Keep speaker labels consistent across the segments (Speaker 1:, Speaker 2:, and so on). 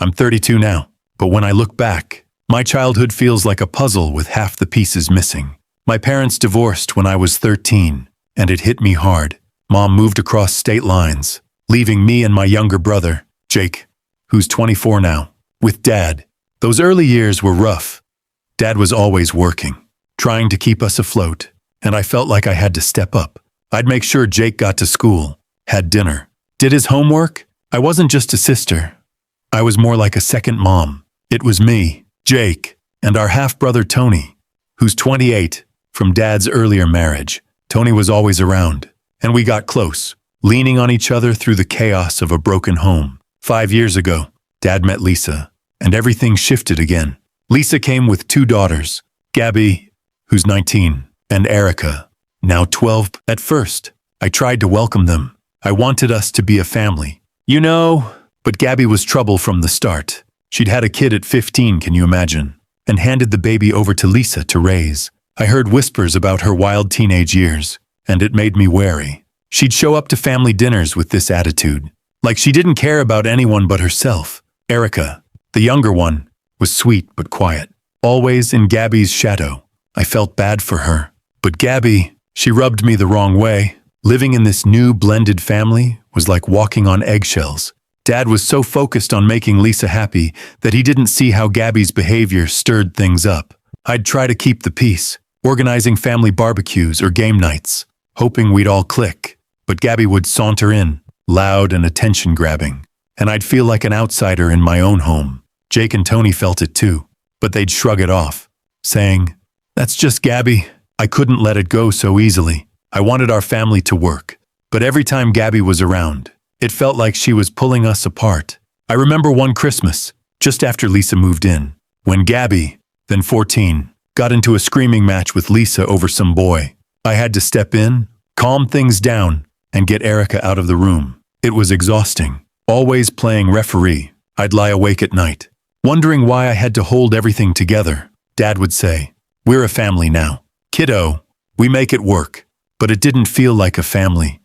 Speaker 1: I'm 32 now, but when I look back, my childhood feels like a puzzle with half the pieces missing. My parents divorced when I was 13, and it hit me hard. Mom moved across state lines, leaving me and my younger brother, Jake, who's 24 now, with Dad. Those early years were rough. Dad was always working, trying to keep us afloat, and I felt like I had to step up. I'd make sure Jake got to school, had dinner, did his homework. I wasn't just a sister. I was more like a second mom. It was me, Jake, and our half-brother Tony, who's 28, from Dad's earlier marriage. Tony was always around, and we got close, leaning on each other through the chaos of a broken home. 5 years ago, Dad met Lisa, and everything shifted again. Lisa came with 2 daughters, Gabby, who's 19, and Erica, now 12. At first, I tried to welcome them. I wanted us to be a family. But Gabby was trouble from the start. She'd had a kid at 15, can you imagine? And handed the baby over to Lisa to raise. I heard whispers about her wild teenage years, and it made me wary. She'd show up to family dinners with this attitude, like she didn't care about anyone but herself. Erica, the younger one, was sweet but quiet, always in Gabby's shadow. I felt bad for her. But Gabby, she rubbed me the wrong way. Living in this new blended family was like walking on eggshells. Dad was so focused on making Lisa happy that he didn't see how Gabby's behavior stirred things up. I'd try to keep the peace, organizing family barbecues or game nights, hoping we'd all click. But Gabby would saunter in, loud and attention-grabbing, and I'd feel like an outsider in my own home. Jake and Tony felt it too, but they'd shrug it off, saying, "That's just Gabby." I couldn't let it go so easily. I wanted our family to work, but every time Gabby was around, it felt like she was pulling us apart. I remember one Christmas, just after Lisa moved in, when Gabby, then 14, got into a screaming match with Lisa over some boy. I had to step in, calm things down, and get Erica out of the room. It was exhausting, always playing referee. I'd lie awake at night, wondering why I had to hold everything together. Dad would say, "We're a family now. Kiddo, we make it work." But it didn't feel like a family.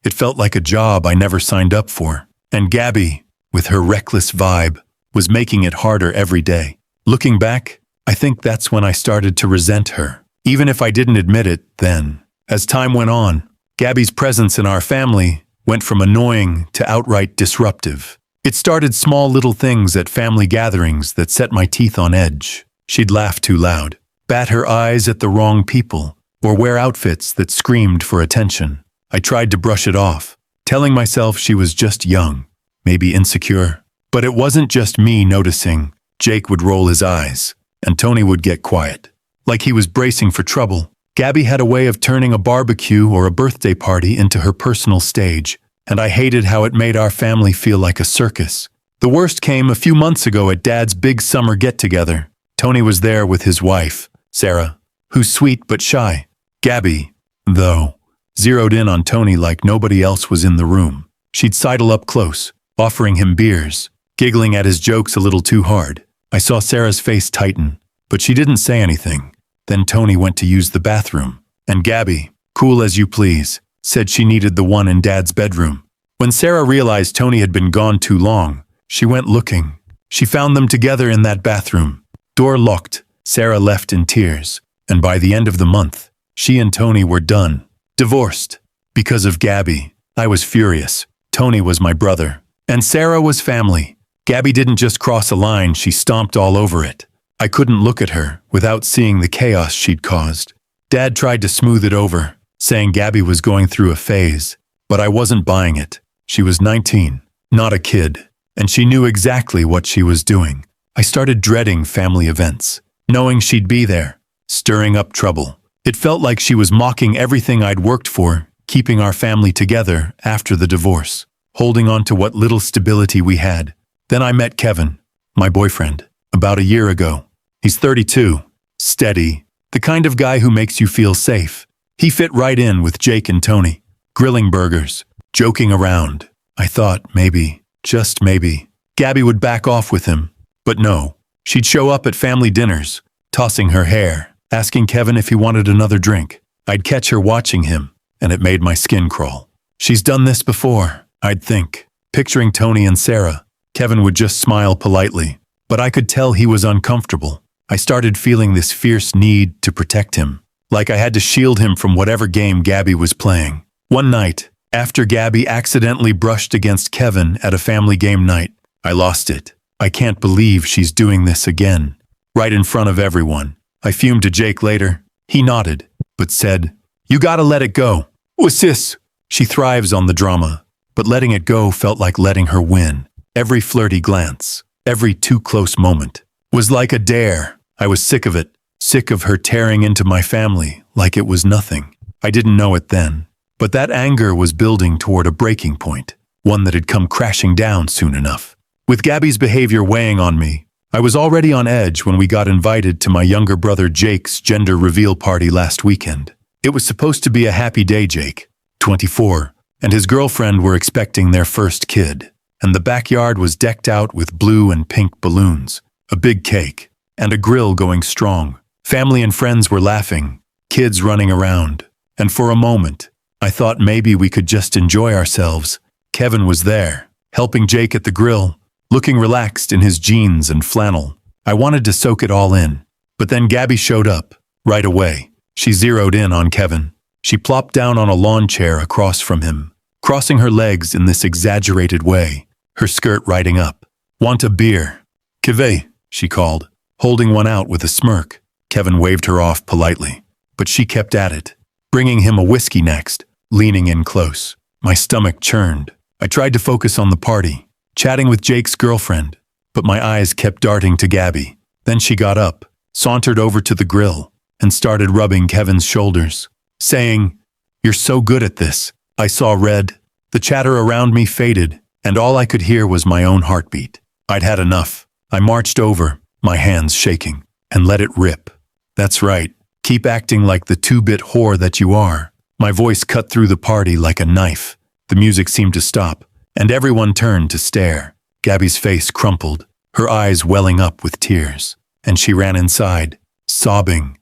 Speaker 1: It felt like a job I never signed up for. And Gabby, with her reckless vibe, was making it harder every day. Looking back, I think that's when I started to resent her, even if I didn't admit it then. As time went on, Gabby's presence in our family went from annoying to outright disruptive. It started small little things at family gatherings that set my teeth on edge. She'd laugh too loud, bat her eyes at the wrong people, or wear outfits that screamed for attention. I tried to brush it off, telling myself she was just young, maybe insecure. But it wasn't just me noticing. Jake would roll his eyes, and Tony would get quiet, like he was bracing for trouble. Gabby had a way of turning a barbecue or a birthday party into her personal stage, and I hated how it made our family feel like a circus. The worst came a few months ago at Dad's big summer get-together. Tony was there with his wife, Sarah, who's sweet but shy. Gabby, though, zeroed in on Tony like nobody else was in the room. She'd sidle up close, offering him beers, giggling at his jokes a little too hard. I saw Sarah's face tighten, but she didn't say anything. Then Tony went to use the bathroom, and Gabby, cool as you please, said she needed the one in Dad's bedroom. When Sarah realized Tony had been gone too long, she went looking. She found them together in that bathroom. Door locked, Sarah left in tears, and by the end of the month, she and Tony were done. Divorced. Because of Gabby. I was furious. Tony was my brother, and Sarah was family. Gabby didn't just cross a line, she stomped all over it. I couldn't look at her without seeing the chaos she'd caused. Dad tried to smooth it over, saying Gabby was going through a phase, but I wasn't buying it. She was 19, not a kid, and she knew exactly what she was doing. I started dreading family events, knowing she'd be there, stirring up trouble. It felt like she was mocking everything I'd worked for, keeping our family together after the divorce, holding on to what little stability we had. Then I met Kevin, my boyfriend, about a year ago. He's 32, steady, the kind of guy who makes you feel safe. He fit right in with Jake and Tony, grilling burgers, joking around. I thought maybe, just maybe, Gabby would back off with him. But no, she'd show up at family dinners, tossing her hair, asking Kevin if he wanted another drink. I'd catch her watching him, and it made my skin crawl. She's done this before, I'd think, picturing Tony and Sarah, Kevin would just smile politely, but I could tell he was uncomfortable. I started feeling this fierce need to protect him, like I had to shield him from whatever game Gabby was playing. One night, after Gabby accidentally brushed against Kevin at a family game night, I lost it. I can't believe she's doing this again. Right in front of everyone. I fumed to Jake later. He nodded, but said, "You gotta let it go." "What's this?" She thrives on the drama, but letting it go felt like letting her win. Every flirty glance, every too close moment, was like a dare. I was sick of it, sick of her tearing into my family like it was nothing. I didn't know it then, but that anger was building toward a breaking point, one that had come crashing down soon enough. With Gabby's behavior weighing on me, I was already on edge when we got invited to my younger brother Jake's gender reveal party last weekend. It was supposed to be a happy day. Jake, 24, and his girlfriend were expecting their first kid, and the backyard was decked out with blue and pink balloons, a big cake, and a grill going strong. Family and friends were laughing, kids running around, and for a moment, I thought maybe we could just enjoy ourselves. Kevin was there, helping Jake at the grill, looking relaxed in his jeans and flannel. I wanted to soak it all in, but then Gabby showed up, right away. She zeroed in on Kevin. She plopped down on a lawn chair across from him, crossing her legs in this exaggerated way, her skirt riding up. "Want a beer?" "Keve," she called, holding one out with a smirk. Kevin waved her off politely, but she kept at it, bringing him a whiskey next, leaning in close. My stomach churned. I tried to focus on the party, chatting with Jake's girlfriend, but my eyes kept darting to Gabby. Then she got up, sauntered over to the grill, and started rubbing Kevin's shoulders, saying, "You're so good at this." I saw red. The chatter around me faded, and all I could hear was my own heartbeat. I'd had enough. I marched over, my hands shaking, and let it rip. "That's right. Keep acting like the two-bit whore that you are." My voice cut through the party like a knife. The music seemed to stop, and everyone turned to stare. Gabby's face crumpled, her eyes welling up with tears, and she ran inside, sobbing.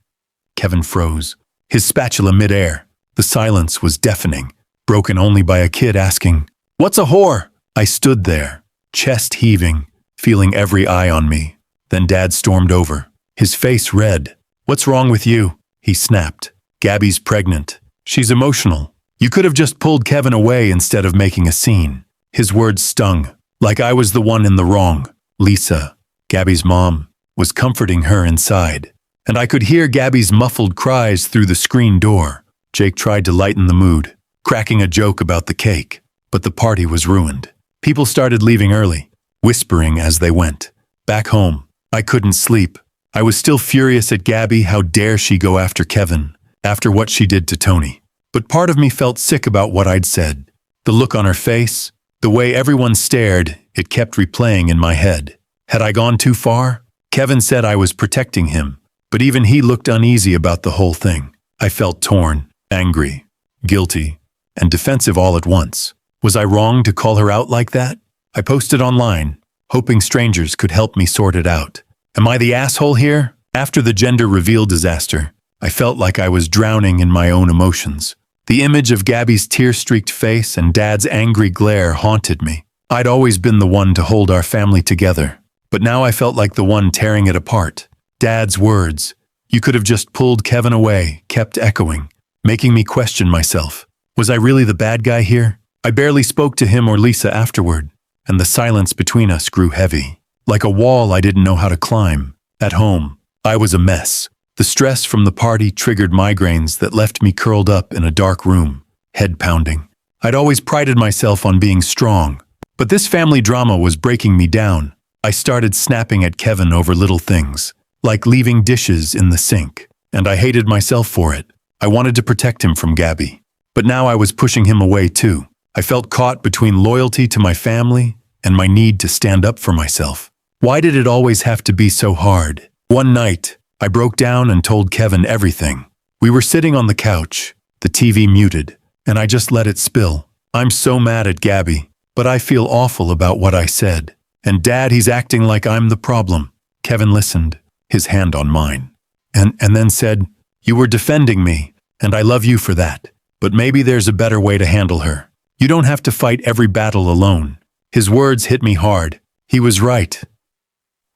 Speaker 1: Kevin froze, his spatula midair. The silence was deafening, broken only by a kid asking, "What's a whore?" I stood there, chest heaving, feeling every eye on me. Then Dad stormed over, his face red. "What's wrong with you?" he snapped. "Gabby's pregnant. She's emotional. You could have just pulled Kevin away instead of making a scene." His words stung, like I was the one in the wrong. Lisa, Gabby's mom, was comforting her inside, and I could hear Gabby's muffled cries through the screen door. Jake tried to lighten the mood, cracking a joke about the cake, but the party was ruined. People started leaving early, whispering as they went. Back home, I couldn't sleep. I was still furious at Gabby. How dare she go after Kevin, after what she did to Tony. But part of me felt sick about what I'd said. The look on her face, the way everyone stared, it kept replaying in my head. Had I gone too far? Kevin said I was protecting him, but even he looked uneasy about the whole thing. I felt torn, angry, guilty, and defensive all at once. Was I wrong to call her out like that? I posted online, hoping strangers could help me sort it out. Am I the asshole here? After the gender reveal disaster, I felt like I was drowning in my own emotions. The image of Gabby's tear-streaked face and Dad's angry glare haunted me. I'd always been the one to hold our family together, but now I felt like the one tearing it apart. Dad's words, "You could have just pulled Kevin away," kept echoing, making me question myself. Was I really the bad guy here? I barely spoke to him or Lisa afterward, and the silence between us grew heavy, like a wall I didn't know how to climb. At home, I was a mess. The stress from the party triggered migraines that left me curled up in a dark room, head pounding. I'd always prided myself on being strong, but this family drama was breaking me down. I started snapping at Kevin over little things, like leaving dishes in the sink, and I hated myself for it. I wanted to protect him from Gabby, but now I was pushing him away too. I felt caught between loyalty to my family and my need to stand up for myself. Why did it always have to be so hard? One night, I broke down and told Kevin everything. We were sitting on the couch, the TV muted, and I just let it spill. "I'm so mad at Gabby, but I feel awful about what I said. And Dad, he's acting like I'm the problem." Kevin listened, his hand on mine, and then said, "You were defending me, and I love you for that. But maybe there's a better way to handle her. You don't have to fight every battle alone." His words hit me hard. He was right.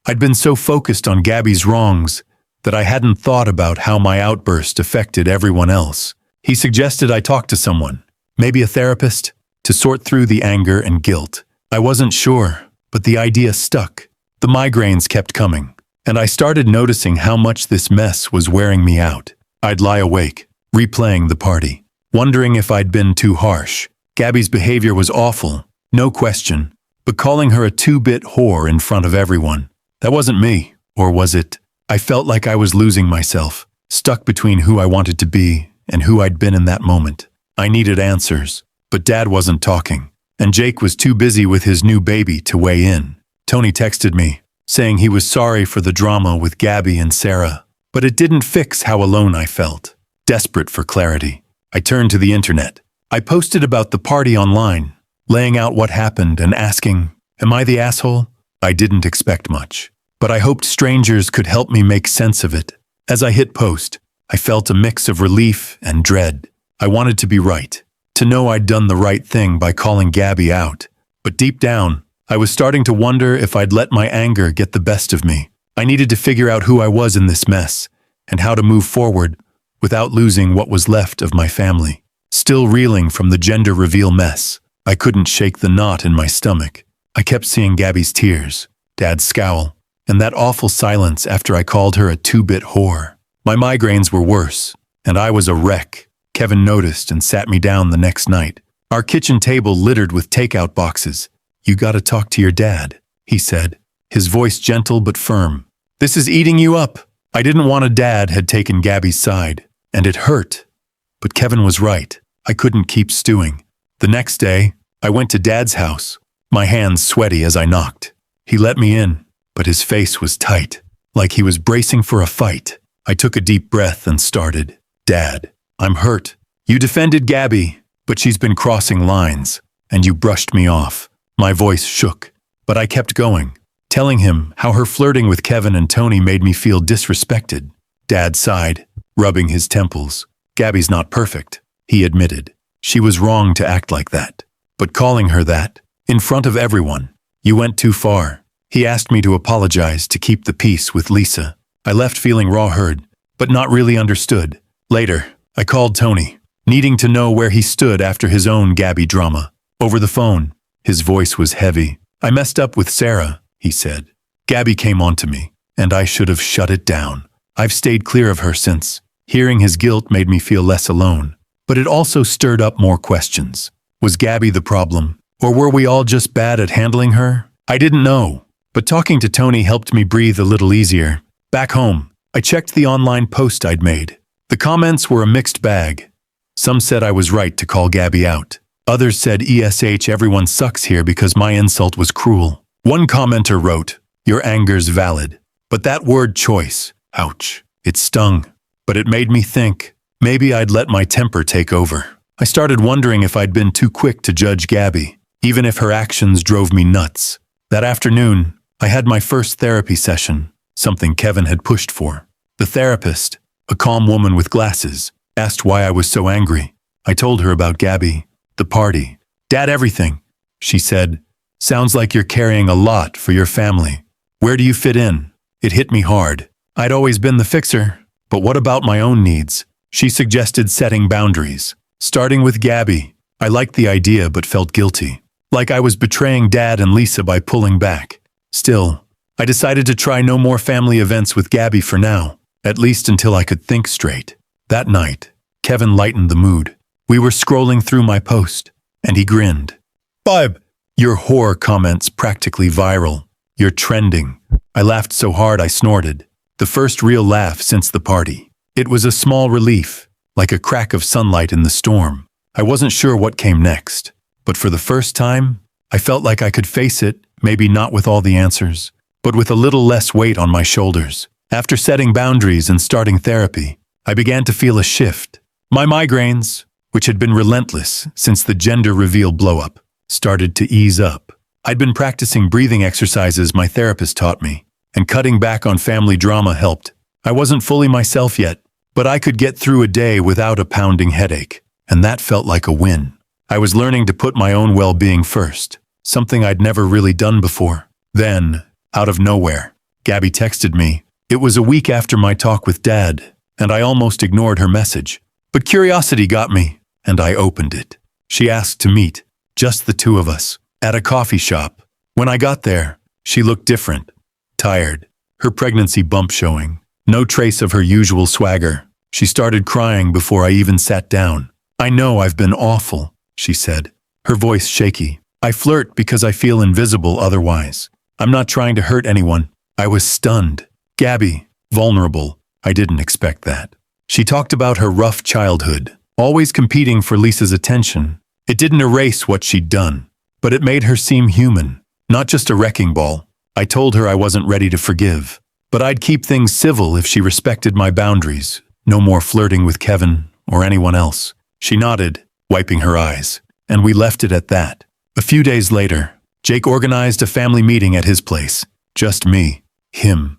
Speaker 1: I'd been so focused on Gabby's wrongs that I hadn't thought about how my outburst affected everyone else. He suggested I talk to someone, maybe a therapist, to sort through the anger and guilt. I wasn't sure, but the idea stuck. The migraines kept coming, and I started noticing how much this mess was wearing me out. I'd lie awake, replaying the party, wondering if I'd been too harsh. Gabby's behavior was awful, no question, but calling her a two-bit whore in front of everyone, that wasn't me, or was it? I felt like I was losing myself, stuck between who I wanted to be and who I'd been in that moment. I needed answers, but Dad wasn't talking, and Jake was too busy with his new baby to weigh in. Tony texted me, saying he was sorry for the drama with Gabby and Sarah, but it didn't fix how alone I felt. Desperate for clarity, I turned to the internet. I posted about the party online, laying out what happened and asking, "Am I the asshole?" I didn't expect much, but I hoped strangers could help me make sense of it. As I hit post, I felt a mix of relief and dread. I wanted to be right, to know I'd done the right thing by calling Gabby out. But deep down, I was starting to wonder if I'd let my anger get the best of me. I needed to figure out who I was in this mess, and how to move forward without losing what was left of my family. Still reeling from the gender reveal mess, I couldn't shake the knot in my stomach. I kept seeing Gabby's tears, Dad's scowl, and that awful silence after I called her a two-bit whore. My migraines were worse, and I was a wreck. Kevin noticed and sat me down the next night. Our kitchen table littered with takeout boxes. "You gotta talk to your dad," he said, his voice gentle but firm. "This is eating you up." I didn't want a dad had taken Gabby's side, and it hurt. But Kevin was right. I couldn't keep stewing. The next day, I went to Dad's house, my hands sweaty as I knocked. He let me in, but his face was tight, like he was bracing for a fight. I took a deep breath and started. "Dad, I'm hurt. You defended Gabby, but she's been crossing lines, and you brushed me off." My voice shook, but I kept going, telling him how her flirting with Kevin and Tony made me feel disrespected. Dad sighed, rubbing his temples. "Gabby's not perfect," he admitted. "She was wrong to act like that. But calling her that, in front of everyone, you went too far." He asked me to apologize to keep the peace with Lisa. I left feeling raw-heard, but not really understood. Later, I called Tony, needing to know where he stood after his own Gabby drama. Over the phone, his voice was heavy. "I messed up with Sarah," he said. "Gabby came onto me, and I should have shut it down. I've stayed clear of her since." Hearing his guilt made me feel less alone, but it also stirred up more questions. Was Gabby the problem, or were we all just bad at handling her? I didn't know, but talking to Tony helped me breathe a little easier. Back home, I checked the online post I'd made. The comments were a mixed bag. Some said I was right to call Gabby out. Others said everyone sucks here because my insult was cruel. One commenter wrote, "Your anger's valid." But that word choice, ouch, it stung. But it made me think, maybe I'd let my temper take over. I started wondering if I'd been too quick to judge Gabby, even if her actions drove me nuts. That afternoon, I had my first therapy session, something Kevin had pushed for. The therapist, a calm woman with glasses, asked why I was so angry. I told her about Gabby, the party, Dad, everything. She said, "Sounds like you're carrying a lot for your family. Where do you fit in?" It hit me hard. I'd always been the fixer, but what about my own needs? She suggested setting boundaries, starting with Gabby. I liked the idea but felt guilty, like I was betraying Dad and Lisa by pulling back. Still, I decided to try no more family events with Gabby for now, at least until I could think straight. That night, Kevin lightened the mood. We were scrolling through my post, and he grinned. "Vibe, your horror comments practically viral. You're trending." I laughed so hard I snorted. The first real laugh since the party. It was a small relief, like a crack of sunlight in the storm. I wasn't sure what came next, but for the first time, I felt like I could face it, maybe not with all the answers, but with a little less weight on my shoulders. After setting boundaries and starting therapy, I began to feel a shift. My migraines, which had been relentless since the gender reveal blow-up, started to ease up. I'd been practicing breathing exercises my therapist taught me, and cutting back on family drama helped. I wasn't fully myself yet, but I could get through a day without a pounding headache, and that felt like a win. I was learning to put my own well-being first, something I'd never really done before. Then, out of nowhere, Gabby texted me. It was a week after my talk with Dad, and I almost ignored her message. But curiosity got me, and I opened it. She asked to meet, just the two of us, at a coffee shop. When I got there, she looked different, tired, her pregnancy bump showing, no trace of her usual swagger. She started crying before I even sat down. "I know I've been awful," she said, her voice shaky. "I flirt because I feel invisible otherwise. I'm not trying to hurt anyone." I was stunned. Gabby, vulnerable. I didn't expect that. She talked about her rough childhood, always competing for Lisa's attention. It didn't erase what she'd done, but it made her seem human, not just a wrecking ball. I told her I wasn't ready to forgive, but I'd keep things civil if she respected my boundaries. No more flirting with Kevin or anyone else. She nodded, wiping her eyes, and we left it at that. A few days later, Jake organized a family meeting at his place. Just me, him,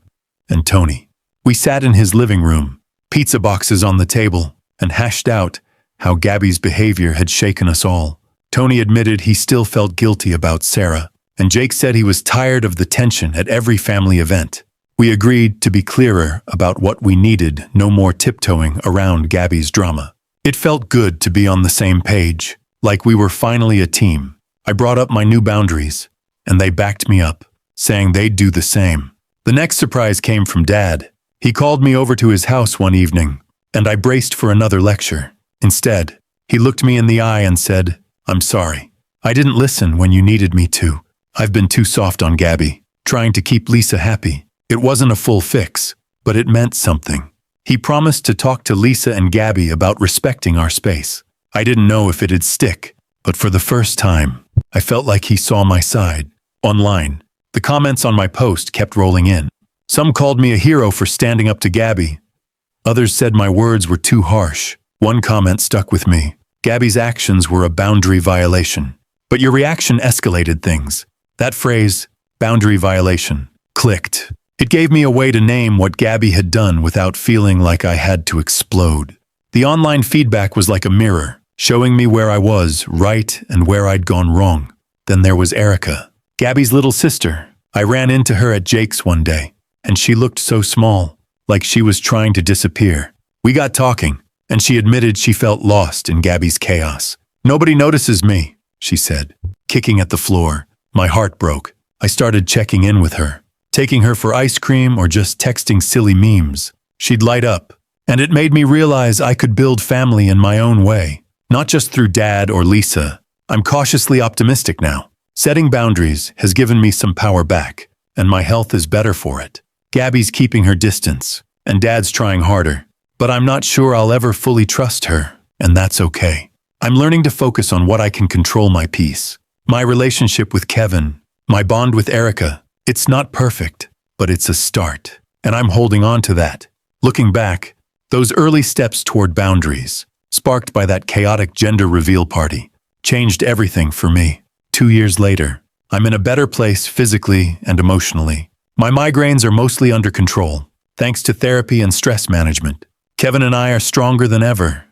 Speaker 1: and Tony. We sat in his living room, pizza boxes on the table, and hashed out how Gabby's behavior had shaken us all. Tony admitted he still felt guilty about Sarah, and Jake said he was tired of the tension at every family event. We agreed to be clearer about what we needed, no more tiptoeing around Gabby's drama. It felt good to be on the same page, like we were finally a team. I brought up my new boundaries, and they backed me up, saying they'd do the same. The next surprise came from Dad. He called me over to his house one evening, and I braced for another lecture. Instead, he looked me in the eye and said, "I'm sorry. I didn't listen when you needed me to. I've been too soft on Gabby, trying to keep Lisa happy." It wasn't a full fix, but it meant something. He promised to talk to Lisa and Gabby about respecting our space. I didn't know if it'd stick, but for the first time, I felt like he saw my side. Online, the comments on my post kept rolling in. Some called me a hero for standing up to Gabby. Others said my words were too harsh. One comment stuck with me. Gabby's actions were a boundary violation. But your reaction escalated things. That phrase, boundary violation, clicked. It gave me a way to name what Gabby had done without feeling like I had to explode. The online feedback was like a mirror, showing me where I was right and where I'd gone wrong. Then there was Erica, Gabby's little sister. I ran into her at Jake's one day, and she looked so small, like she was trying to disappear. We got talking, and she admitted she felt lost in Gabby's chaos. "Nobody notices me," she said, kicking at the floor. My heart broke. I started checking in with her, taking her for ice cream or just texting silly memes. She'd light up, and it made me realize I could build family in my own way, not just through Dad or Lisa. I'm cautiously optimistic now. Setting boundaries has given me some power back, and my health is better for it. Gabby's keeping her distance, and Dad's trying harder, but I'm not sure I'll ever fully trust her, and that's okay. I'm learning to focus on what I can control: my peace, my relationship with Kevin, my bond with Erica. It's not perfect, but it's a start, and I'm holding on to that. Looking back, those early steps toward boundaries, sparked by that chaotic gender reveal party, changed everything for me. 2 years later, I'm in a better place physically and emotionally. My migraines are mostly under control, thanks to therapy and stress management. Kevin and I are stronger than ever.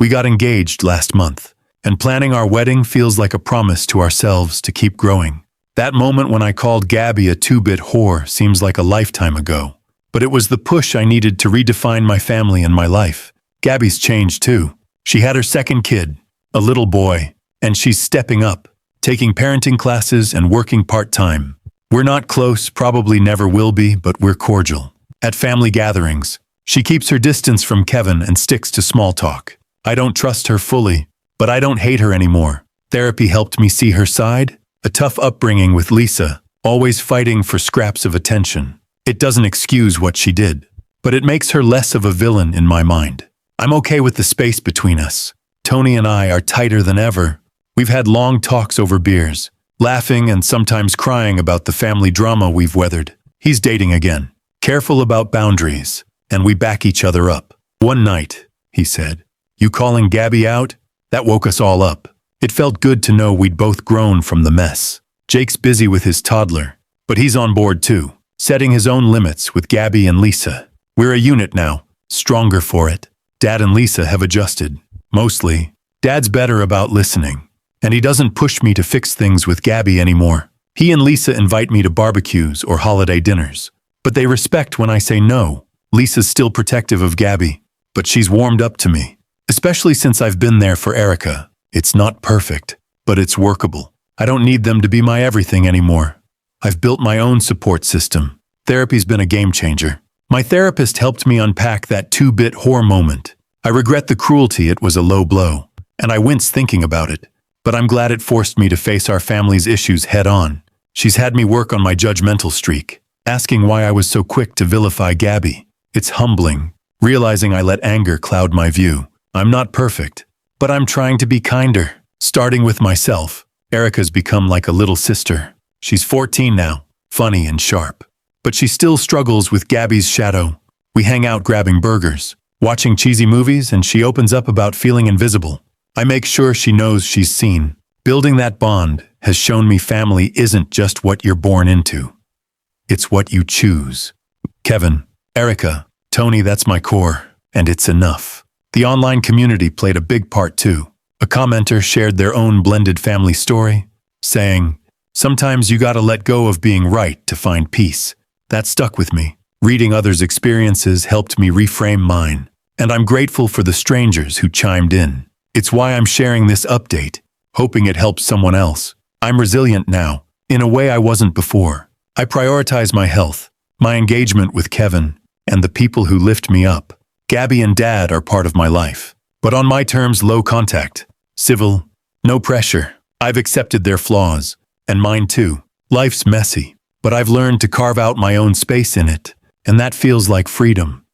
Speaker 1: We got engaged last month, and planning our wedding feels like a promise to ourselves to keep growing. That moment when I called Gabby a two-bit whore seems like a lifetime ago, but it was the push I needed to redefine my family and my life. Gabby's changed too. She had her second kid, a little boy, and she's stepping up, taking parenting classes and working part-time. We're not close, probably never will be, but we're cordial. At family gatherings, she keeps her distance from Kevin and sticks to small talk. I don't trust her fully, but I don't hate her anymore. Therapy helped me see her side. A tough upbringing with Lisa, always fighting for scraps of attention. It doesn't excuse what she did, but it makes her less of a villain in my mind. I'm okay with the space between us. Tony and I are tighter than ever. We've had long talks over beers, laughing and sometimes crying about the family drama we've weathered. He's dating again, careful about boundaries, and we back each other up. One night, he said, "You calling Gabby out?" That woke us all up. It felt good to know we'd both grown from the mess. Jake's busy with his toddler, but he's on board too, setting his own limits with Gabby and Lisa. We're a unit now, stronger for it. Dad and Lisa have adjusted. Mostly, Dad's better about listening, and he doesn't push me to fix things with Gabby anymore. He and Lisa invite me to barbecues or holiday dinners, but they respect when I say no. Lisa's still protective of Gabby, but she's warmed up to me, especially since I've been there for Erica. It's not perfect, but it's workable. I don't need them to be my everything anymore. I've built my own support system. Therapy's been a game changer. My therapist helped me unpack that 2-bit whore moment. I regret the cruelty. It was a low blow, and I wince thinking about it. But I'm glad it forced me to face our family's issues head on. She's had me work on my judgmental streak, asking why I was so quick to vilify Gabby. It's humbling, realizing I let anger cloud my view. I'm not perfect, but I'm trying to be kinder, starting with myself. Erica's become like a little sister. She's 14 now, funny and sharp. But she still struggles with Gabby's shadow. We hang out grabbing burgers, watching cheesy movies, and she opens up about feeling invisible. I make sure she knows she's seen. Building that bond has shown me family isn't just what you're born into. It's what you choose. Kevin, Erica, Tony, that's my core, and it's enough. The online community played a big part too. A commenter shared their own blended family story, saying, "Sometimes you gotta let go of being right to find peace." That stuck with me. Reading others' experiences helped me reframe mine, and I'm grateful for the strangers who chimed in. It's why I'm sharing this update, hoping it helps someone else. I'm resilient now, in a way I wasn't before. I prioritize my health, my engagement with Kevin, and the people who lift me up. Gabby and Dad are part of my life, but on my terms, low contact, civil, no pressure. I've accepted their flaws, and mine too. Life's messy, but I've learned to carve out my own space in it, and that feels like freedom.